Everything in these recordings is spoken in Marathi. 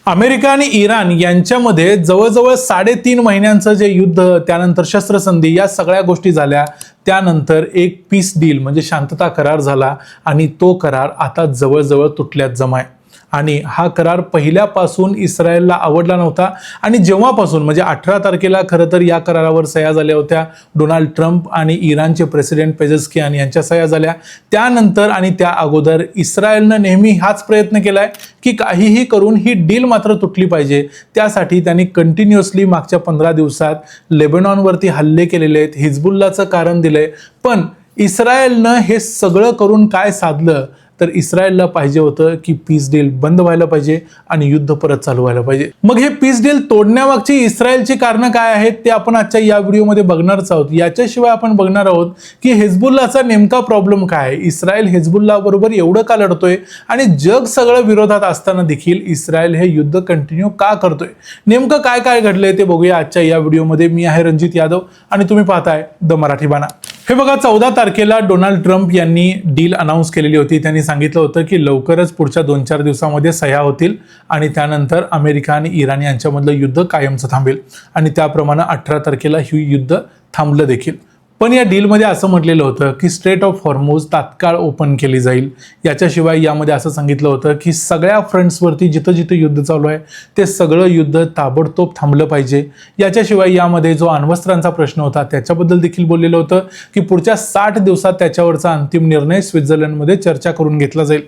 अमेरिका आणि इराण यांच्यामध्ये जवळजवळ 3.5 महिन्यांचं जे युद्ध, त्यानंतर शस्त्रसंधी, या सगळ्या गोष्टी झाल्या. त्यानंतर एक पीस डील म्हणजे शांतता करार झाला आणि तो करार आता जवळजवळ तुटल्यात जमाय. आणि हा करार पहिल्यापासून इस्रायलला आवडला नव्हता आणि जेव्हापासून म्हणजे 18 तारखेला खरं तर या करारावर सह्या झाल्या होत्या. डोनाल्ड ट्रम्प आणि इराणचे प्रेसिडेंट पेजेस्कियान यांच्या सह्या झाल्या. त्यानंतर आणि त्या अगोदर इस्रायलनं नेहमी हाच प्रयत्न केलाय की काहीही करून ही डील मात्र तुटली पाहिजे. त्यासाठी त्यांनी कंटिन्युअसली मागच्या 15 दिवसात लेबनॉनवरती हल्ले केलेले आहेत, हिजबुल्लाचं कारण दिलंय. पण इस्रायलनं हे सगळं करून काय साधलं तर इस्रायलला पाहिजे होतं की पीस डील बंद व्हायला पाहिजे आणि युद्ध परत चालू व्हायला पाहिजे. मग हे पीस डील तोडण्यामागची इस्रायलची कारणं काय आहेत ते आपण आजच्या या व्हिडिओमध्ये बघणारच आहोत. याच्याशिवाय आपण बघणार आहोत की हिजबुल्लाचा नेमका प्रॉब्लेम काय आहे, इस्रायल हिजबुल्ला बरोबर एवढं का लढतोय आणि जग सगळं विरोधात असताना देखील इस्रायल हे युद्ध कंटिन्यू का करतोय, नेमकं काय काय घडलंय ते बघूया आजच्या या व्हिडिओमध्ये. मी आहे रणजित यादव आणि तुम्ही पाहताय द मराठी बाणा. हे बघा, 14 तारखेला डोनाल्ड ट्रम्प यांनी डील अनाऊन्स केलेली होती. त्यांनी सांगितलं होतं की लवकरच पुढच्या 2-4 दिवसामध्ये सह्या होतील आणि त्यानंतर अमेरिका आणि इराण यांच्यामधलं युद्ध कायमचं थांबेल. आणि त्याप्रमाणे 18 तारखेला हे युद्ध थांबलं देखील. पण या डीलमध्ये असं म्हटलेलं होतं की स्ट्रेट ऑफ हॉर्मुझ तात्काळ ओपन केली जाईल. याच्याशिवाय यामध्ये असं सांगितलं होतं की सगळ्या फ्रंट्सवरती जिथं जिथं युद्ध चालू आहे ते सगळं युद्ध ताबडतोब थांबलं पाहिजे. याच्याशिवाय यामध्ये जो अण्वस्त्रांचा प्रश्न होता त्याच्याबद्दल देखील बोललेलं होतं की पुढच्या 60 दिवसात त्याच्यावरचा अंतिम निर्णय स्वित्झर्लंडमध्ये चर्चा करून घेतला जाईल.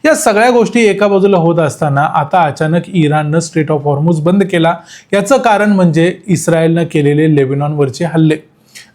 या सगळ्या गोष्टी एका बाजूला होत असताना आता अचानक इराणनं स्ट्रेट ऑफ हॉर्मुझ बंद केला. याचं कारण म्हणजे इस्रायलनं केलेले लेबनॉनवरचे हल्ले.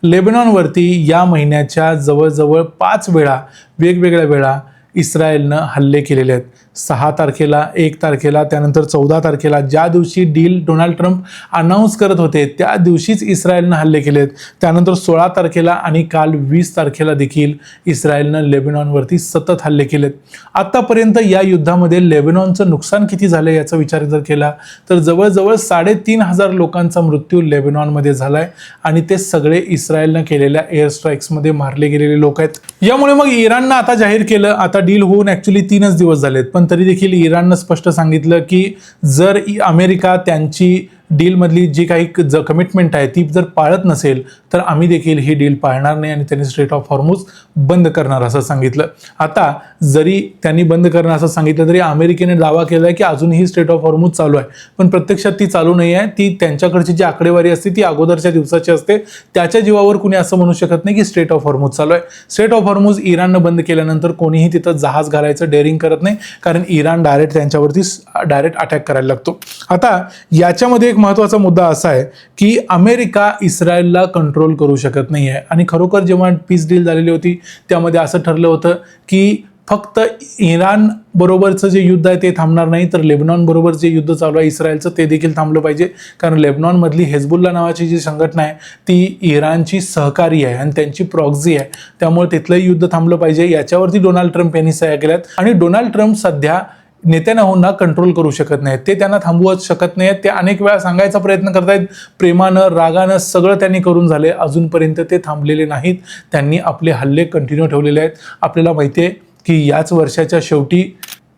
लेबनॉनवरती या महिन्याच्या जवळजवळ 5 वेळा वेगवेगळ्या वेळा इस्रायलनं हल्ले केलेले आहेत. 6 तारखेला, 1 तारखेला, त्यानंतर 14 तारखेला, ज्या दिवशी डील डोनाल्ड ट्रम्प अनाऊन्स करत होते त्या दिवशीच इस्रायलनं हल्ले केलेत. त्यानंतर 16 तारखेला आणि काल 20 तारखेला देखील इस्रायलनं लेबनॉनवरती सतत हल्ले केलेत. आतापर्यंत या युद्धामध्ये लेबनॉनचं नुकसान किती झालं याचा विचार जर केला तर जवळजवळ 3,500 लोकांचा मृत्यू लेबनॉनमध्ये झालाय आणि ते सगळे इस्रायलनं केलेल्या एअर स्ट्राईक्समध्ये मारले गेलेले लोक आहेत. यामुळे मग इराणनं आता जाहीर केलं, आता डील होऊन ऍक्च्युली 3च दिवस झालेत, पण तरी देखील इराणनं स्पष्ट सांगितलं की जर अमेरिका त्यांची डीलमधली जी काही कमिटमेंट आहे ती जर पाळत नसेल तर आम्ही देखील ही डील पाळणार नाही आणि त्यांनी स्ट्रेट ऑफ हॉर्मुझ बंद करणार असं सांगितलं. आता जरी त्यांनी बंद करणार असं सांगितलं तरी अमेरिकेने दावा केला आहे की अजूनही स्ट्रेट ऑफ हॉर्मुझ चालू आहे, पण प्रत्यक्षात ती चालू नाही आहे. ती त्यांच्याकडची जी आकडेवारी असते ती अगोदरच्या दिवसाची असते. त्याच्या जीवावर कुणी असं म्हणू शकत नाही की स्ट्रेट ऑफ हॉर्मुझ चालू आहे. स्ट्रेट ऑफ हॉर्मुझ इराणनं बंद केल्यानंतर कोणीही तिथं जहाज घालायचं डेअरिंग करत नाही, कारण इराण डायरेक्ट त्यांच्यावरती डायरेक्ट अटॅक करायला लागतो. आता याच्यामध्ये एक महत्त्वाचा मुद्दा असा आहे की अमेरिका इस्रायलला कंट्रोल करू शकत नाही आहे. आणि खरोखर जेव्हा पीस डील झालेली होती त्यामध्ये असं ठरलं होतं की फक्त इराण बरोबरचं जे युद्ध आहे ते थांबणार नाही, तर लेबनॉन बरोबर जे युद्ध चालू आहे इस्रायलचं ते देखील थांबलं पाहिजे. कारण लेबनॉनमधली हिजबुल्ला नावाची जी संघटना आहे ती इराणची सहकारी आहे आणि त्यांची प्रॉक्झी आहे, त्यामुळे तिथलंही युद्ध थांबलं पाहिजे. याच्यावरती डोनाल्ड ट्रम्प यांनी सह्या केल्यात. आणि डोनाल्ड ट्रम्प सध्या नेत्यानाहूंना कंट्रोल करू शकत नाहीत, ते त्यांना थांबवूच शकत नाहीत. ते अनेक वेळा सांगायचा प्रयत्न करतायत, प्रेमानं रागानं सगळं त्यांनी करून झाले, अजूनपर्यंत ते थांबलेले नाहीत. त्यांनी आपले हल्ले कंटिन्यू ठेवलेले आहेत. आपल्याला माहिती आहे की याच वर्षाच्या शेवटी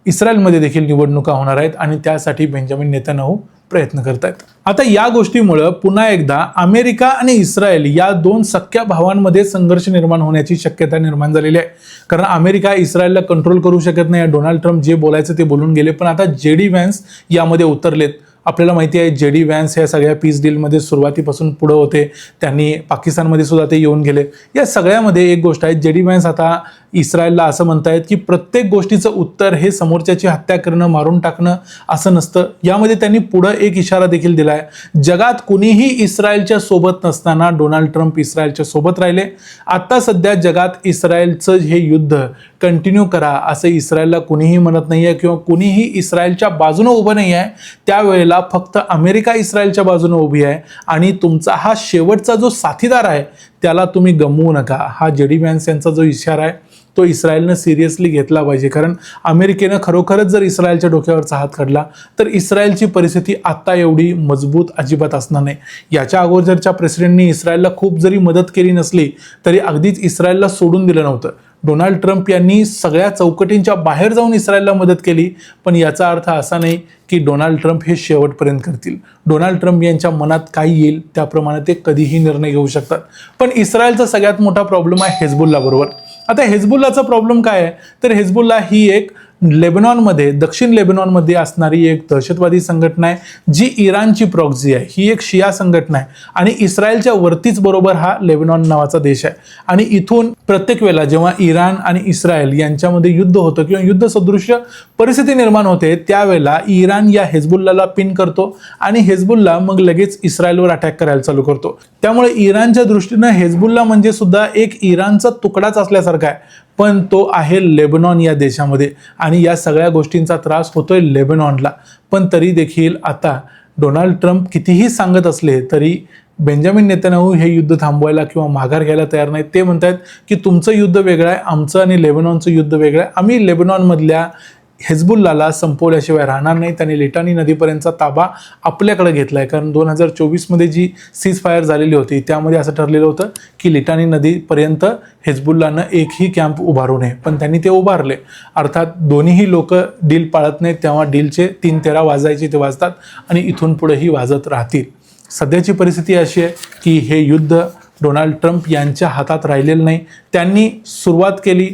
इस्रायलमध्ये देखील निवडणुका होणार आहेत आणि त्यासाठी बेंजामिन नेतान्याहू प्रयत्न करत आहेत. आता या गोष्टीमुळे पुन्हा एकदा अमेरिका आणि इस्रायल या 2 सख्या भावांमध्ये संघर्ष निर्माण होण्याची शक्यता निर्माण झालेली आहे. कारण अमेरिका इस्रायलला कंट्रोल करू शकत नाही. डोनाल्ड ट्रम्प जे बोलायचं ते बोलून गेले, पण आता JD व्हॅन्स यामध्ये उतरलेत. आपल्याला माहिती आहे JD व्हॅन्स ह्या सगळ्या पीस डीलमध्ये सुरुवातीपासून पुढे होते. त्यांनी पाकिस्तानमध्ये सुद्धा ते येऊन गेले. या सगळ्यामध्ये एक गोष्ट आहे, JD व्हॅन्स आता इस्रायलला असं म्हणतायत की प्रत्येक गोष्टीचं उत्तर हे समोरच्याची हत्या करणं, मारून टाकणं असं नसतं. यामध्ये त्यांनी पुढं एक इशारा देखील दिलाय, जगात कुणीही इस्रायलच्या सोबत नसताना डोनाल्ड ट्रम्प इस्रायलच्या सोबत राहिले. आता सध्या जगात इस्रायलचं हे युद्ध कंटिन्यू करा असं इस्रायलला कुणीही म्हणत नाहीये किंवा कुणीही इस्रायलच्या बाजूने उभं नाही आहे. त्यावेळेला फक्त अमेरिका इस्रायलच्या बाजूने उभी आहे आणि तुमचा हा शेवटचा जो साथीदार आहे त्याला तुम्ही गमवू नका. हा JD व्हॅन्स यांचा जो इशारा आहे तो इस्रायलनं सिरियसली घेतला पाहिजे. कारण अमेरिकेनं खरोखरच जर इस्रायलच्या डोक्यावरचा हात काढला तर इस्रायलची परिस्थिती आता एवढी मजबूत अजिबात असणार नाही. याच्या अगोदरच्या प्रेसिडेंटनी इस्रायलला खूप जरी मदत केली नसली तरी अगदीच इस्रायलला सोडून दिलं नव्हतं. डोनाल्ड ट्रम्प यांनी सगळ्या चौकटींच्या बाहेर जाऊन इस्रायलला मदत केली, पण याचा अर्थ असा नाही की डोनाल्ड ट्रम्प हे शेवटपर्यंत करतील. डोनाल्ड ट्रम्प यांच्या मनात काय येईल त्याप्रमाणे ते कधीही निर्णय घेऊ शकतात. पण इस्रायलचा सगळ्यात मोठा प्रॉब्लेम आहे हेजबुल्ला बरोबर. आता हेजबुल्लाचा प्रॉब्लेम काय आहे, तर हेजबुल्ला ही एक लेबनॉनमध्ये, दक्षिण लेबनॉनमध्ये असणारी एक दहशतवादी संघटना आहे, जी इराणची प्रॉक्सी आहे. ही एक शिया संघटना आहे आणि इस्रायलच्या वरतीच बरोबर हा लेबनॉन नावाचा देश आहे. आणि इथून प्रत्येक वेळेला जेव्हा इराण आणि इस्रायल यांच्यामध्ये युद्ध होतं किंवा युद्ध सदृश्य परिस्थिती निर्माण होते, त्यावेळेला इराण या हेजबुल्लाला पिन करतो आणि हेजबुल्ला मग लगेच इस्रायलवर अटॅक करायला चालू करतो. त्यामुळे इराणच्या दृष्टीनं हेजबुल्ला म्हणजे सुद्धा एक इराणचा तुकडाच असल्यासारखा आहे, पण तो आहे लेबनॉन या देशामध्ये आणि या सगळ्या गोष्टींचा त्रास होतोय लेबनॉनला. पण तरी देखील आता डोनाल्ड ट्रम्प कितीही सांगत असले तरी बेंजामिन नेतन्याहू हे युद्ध थांबवायला किंवा माघार घ्यायला तयार नाहीत. ते म्हणतात की तुमचं युद्ध वेगळं आहे, आमचं आणि लेबनॉनचं युद्ध वेगळं आहे. आम्ही लेबनॉनमधल्या हेजबुल्लाला संपवल्याशिवाय राहणार नाही. त्यांनी लिटानी नदीपर्यंतचा ताबा आपल्याकडे घेतला आहे, कारण 2024मध्ये जी सीज फायर झालेली होती त्यामध्ये असं ठरलेलं होतं की लिटानी नदीपर्यंत हेजबुल्लानं एकही कॅम्प उभारू नये, पण त्यांनी ते उभारले. अर्थात दोन्हीही लोक डील पाळत नाहीत, तेव्हा डीलचे 3-13 वाजायचे ते वाजतात आणि इथून पुढेही वाजत राहतील. सध्याची परिस्थिती अशी आहे की हे युद्ध डोनाल्ड ट्रम्प यांच्या हातात राहिलेलं नाही. त्यांनी सुरुवात केली,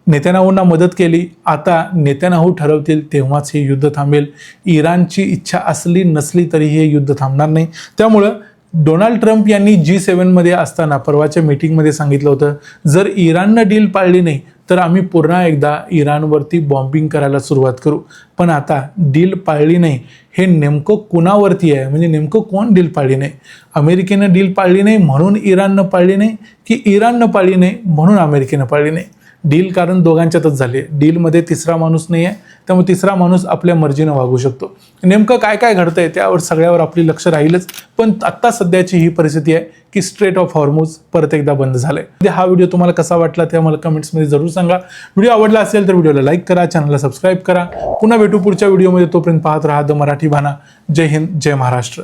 नेतन्याहूंना मदत केली, आता नेतन्याहू ठरवतील तेव्हाच हे युद्ध थांबेल. इराणची इच्छा असली नसली तरी हे युद्ध थांबणार नाही. त्यामुळं डोनाल्ड ट्रम्प यांनी G7मध्ये असताना परवाच्या मीटिंगमध्ये सांगितलं होतं, जर इराणनं डील पाळली नाही तर आम्ही पुन्हा एकदा इराणवरती बॉम्बिंग करायला सुरुवात करू. पण आता डील पाळली नाही हे नेमकं कुणावरती आहे, म्हणजे नेमकं कोण डील पाळली नाही? अमेरिकेनं डील पाळली नाही म्हणून इराणनं पाळली नाही, की इराणनं पाळली नाही म्हणून अमेरिकेनं पाळली नाही? डील कारण दोघांच्यातच झाली आहे. डीलमध्ये तिसरा माणूस नाही आहे, त्यामुळे तिसरा माणूस आपल्या मर्जीनं वागू शकतो. नेमकं काय काय घडतंय त्यावर सगळ्यावर आपली लक्ष राहीलच. पण आत्ता सध्याची ही परिस्थिती आहे की स्ट्रेट ऑफ हॉर्मुझ परत एकदा बंद झालंय. हा व्हिडिओ तुम्हाला कसा वाटला ते मला कमेंट्समध्ये जरूर सांगा. व्हिडिओ आवडला असेल तर व्हिडिओला लाईक करा, चॅनलला सबस्क्राईब करा. पुन्हा भेटू पुढच्या व्हिडिओमध्ये. तोपर्यंत पाहत राहा द मराठी बाणा. जय हिंद, जय महाराष्ट्र.